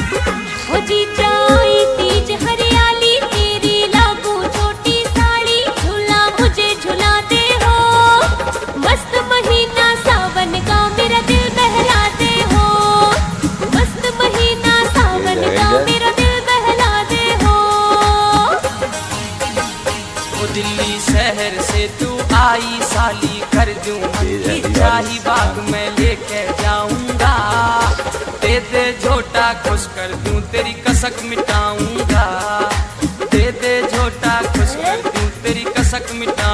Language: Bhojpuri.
हो जीजा आई तीज हरियाली तेरी लागू छोटी साड़ी झूला मुझे झुला दे हो। मस्त महीना सावन का मेरा दिल बहला दे हो। मस्त महीना सावन का मेरा दिल बहला दे हो। ओ दिल्ली शहर से तू आई साली कर दूं शाही बाग में लेके जाऊंगा। दे दे झोटा खुश कर दूं तेरी कसक मिटाऊंगा। दे दे झोटा खुश कर दूं तेरी कसक मिटाऊंगा।